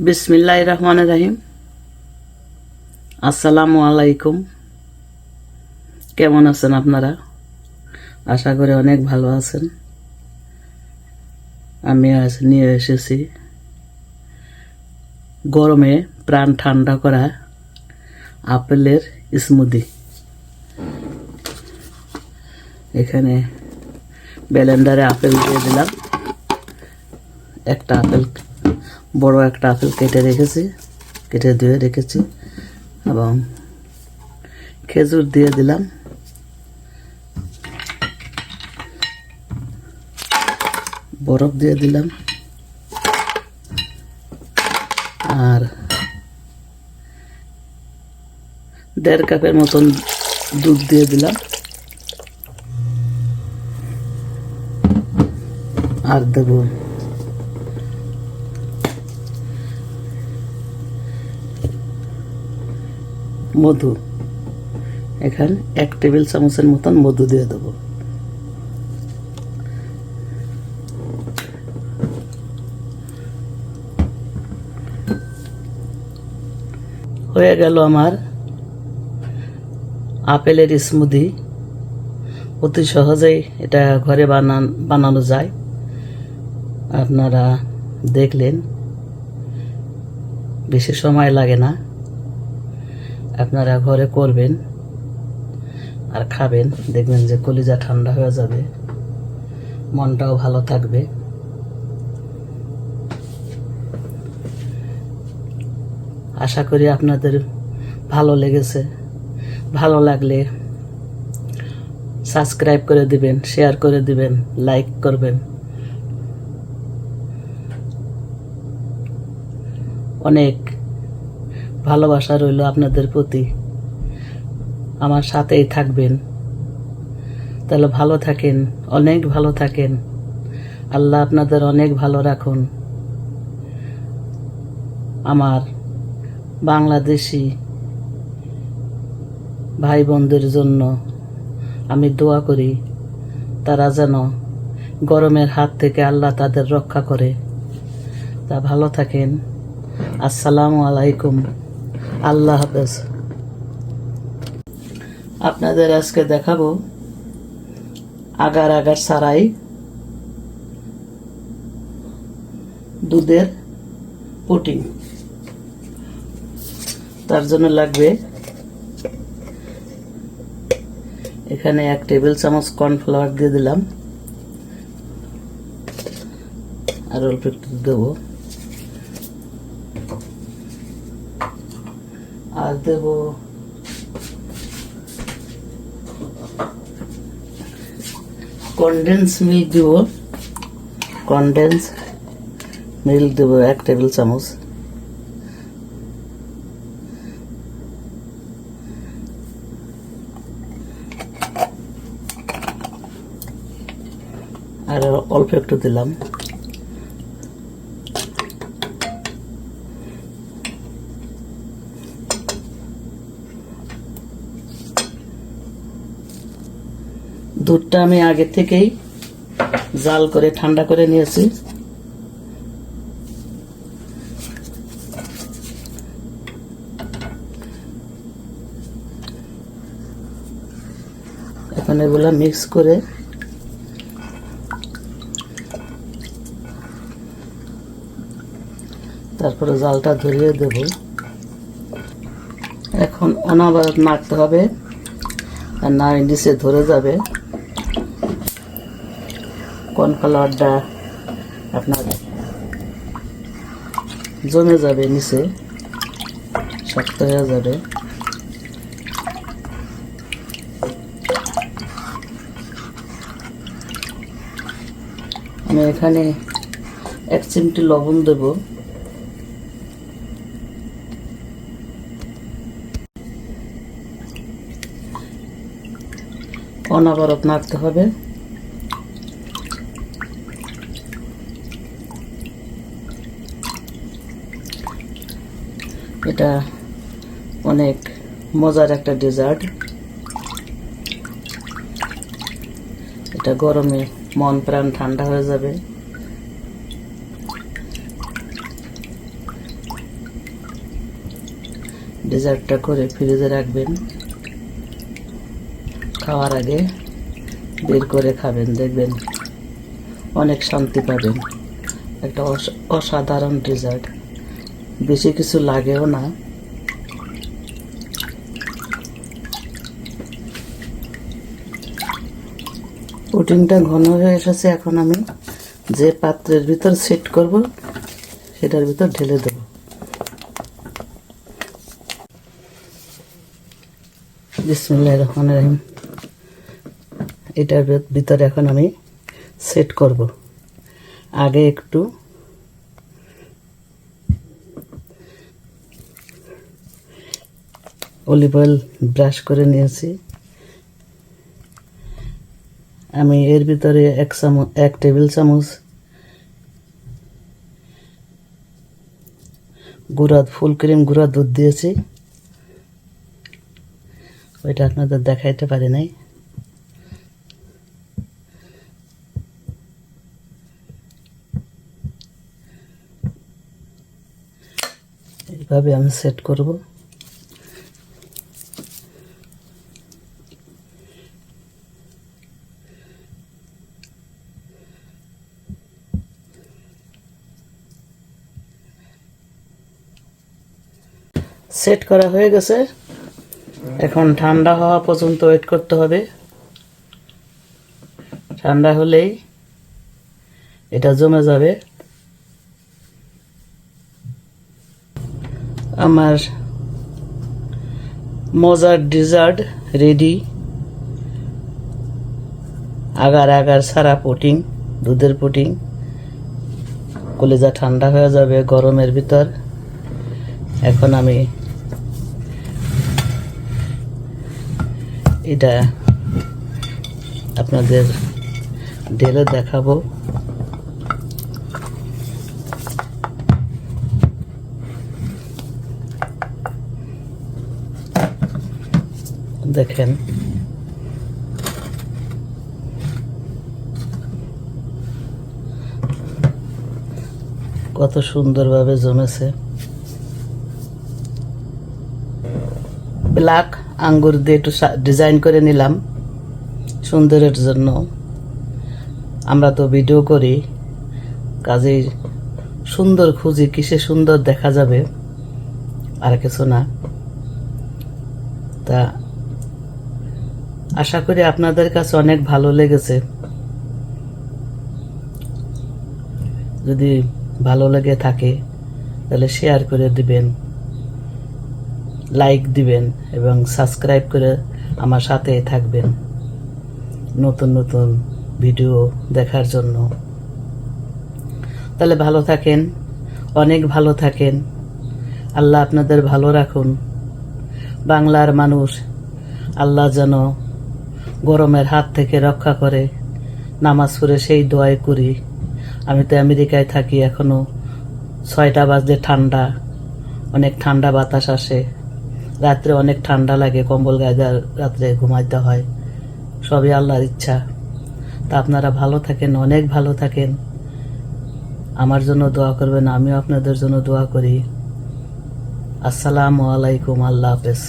বিসমিল্লাহির রহমানির রহিম। আসসালামু আলাইকুম। কেমন আছেন আপনারা? আশা করি অনেক ভালো আছেন। আমি আজ নিয়ে এসেছি গরমে প্রাণ ঠান্ডা করা আপেলের স্মুদি। এখানে ব্লেন্ডারে আপেল দিয়ে দিলাম। একটা আপেল, বড় একটা আপেল কেটে ধুয়ে রেখেছি এবং খেজুর দিয়ে দিলাম। বরফ দিয়ে দিলাম আর 1.5 কাপের মতন দুধ দিয়ে দিলাম আর দেব মধু। এখানে 1 টেবিল চামচের মতন মধু দিয়ে দেবো। হয়ে গেল আমার আপেলের স্মুদি। অতি সহজেই এটা ঘরে বানানো যায়। আপনারা দেখলেন, বেশি সময় লাগে না। আপনারা ঘরে করবেন আর খাবেন, দেখবেন যে কলিজা ঠান্ডা হয়ে যাবে, মনটাও ভালো থাকবে। আশা করি আপনাদের ভালো লেগেছে। ভালো লাগলে সাবস্ক্রাইব করে দিবেন, শেয়ার করে দিবেন, লাইক করবেন। অনেক ভালোবাসা রইল আপনাদের প্রতি। আমার সাথেই থাকবেন। তাহলে ভালো থাকেন, অনেক ভালো থাকেন। আল্লাহ আপনাদের অনেক ভালো রাখুন। আমার বাংলাদেশি ভাই বোনদের জন্য আমি দোয়া করি, তারা যেন গরমের হাত থেকে আল্লাহ তাদের রক্ষা করে। তা ভালো থাকেন। আসসালামু আলাইকুম। আল্লাহ হাফেজ। আপনাদের আজকে দেখাবো আগার আগার ছাড়াই দুধের পুডিং। তার জন্য লাগবে এখানে 1 টেবিল চামচ কর্নফ্লাওয়ার দিয়ে দিলাম আর অল্প একটু দেব আর দেব কনডেন্স মিল্ক দেব। কনডেন্স মিল্ক দেব 1 টেবিল চামচ। আর অল্প একটু দিলাম। দুধটা আমি আগে থেকেই জাল করে ঠান্ডা করে নিয়েছি। এখন এগুলা মিক্স করে তারপরে জালটা ধরিয়ে দেব। এখন অনবরত নাড়তে হবে, আর না নিচে ধরে যাবে। কর্নফ্লাওয়ারটা আপনার জমে যাবে, নিচে শক্ত হয়ে যাবে। আমি এখানে 1 চিমটি লবণ দেব। অনবরত নাড়তে হবে। এটা অনেক মজার একটা ডেজার্ট। এটা গরমে মন প্রাণ ঠান্ডা হয়ে যাবে। ডেজার্টটা করে ফ্রিজে রাখবেন, খাওয়ার আগে বের করে খাবেন, দেখবেন অনেক শান্তি পাবেন। একটা অসাধারণ ডেজার্ট, বেশি কিছু লাগেও না। পুডিংটা ঘন হয়ে এসেছে, এখন আমি যে পাত্রের ভিতর সেট করব সেটার ভিতর ঢেলে দেব। বিসমিল্লাহির রহমানির রহিম। এটার ভিতরে এখন আমি সেট করব। আগে একটু অলিভ অয়েল ব্রাশ করে নিয়েছি। আমি এর ভিতরে 1 টেবিল চামচ ফুল ক্রিম গুঁড়া দুধ দিয়েছি। ওইটা আপনাদের দেখাইতে পারি নাই। এইভাবে আমি সেট করব। সেট করা হয়ে গেছে, এখন ঠান্ডা হওয়া পর্যন্ত ওয়েট করতে হবে। ঠান্ডা হলেই এটা জমে যাবে। আমার মজার ডেজার্ট রেডি। আগার আগার সারা পুডিং, দুধের পুডিং। কলিজা ঠান্ডা হয়ে যাবে গরমের ভিতর। এখন আমি এটা আপনাদের ঢেলে দেখাবো। দেখেন কত সুন্দরভাবে জমেছে। ব্ল্যাক আঙ্গুর দিয়ে একটু ডিজাইন করে নিলাম সুন্দরের জন্য। আমরা তো ভিডিও করি, কাজেই সুন্দর খুঁজি, কিসে সুন্দর দেখা যাবে, আর কিছু না। তা আশা করি আপনাদের কাছে অনেক ভালো লেগেছে। যদি ভালো লেগে থাকে তাহলে শেয়ার করে দিবেন, লাইক দিবেন এবং সাবস্ক্রাইব করে আমার সাথে থাকবেন নতুন নতুন ভিডিও দেখার জন্য। তাহলে ভালো থাকেন, অনেক ভালো থাকেন। আল্লাহ আপনাদের ভালো রাখুন। বাংলার মানুষ আল্লাহ যেন গরমের হাত থেকে রক্ষা করে, নামাজ পড়ে সেই দোয়াই করি। আমি তো আমেরিকায় থাকি, এখনো 6টা বাজে, ঠান্ডা, অনেক ঠান্ডা বাতাস আসে, রাত্রে অনেক ঠান্ডা লাগে, কম্বল গায়ে রাত্রে ঘুমাইতে হয়। সবই আল্লাহর ইচ্ছা। তা আপনারা ভালো থাকেন, অনেক ভালো থাকেন। আমার জন্য দোয়া করবেন, আমিও আপনাদের জন্য দোয়া করি। আসসালামু আলাইকুম, আল্লাহ হাফেজ।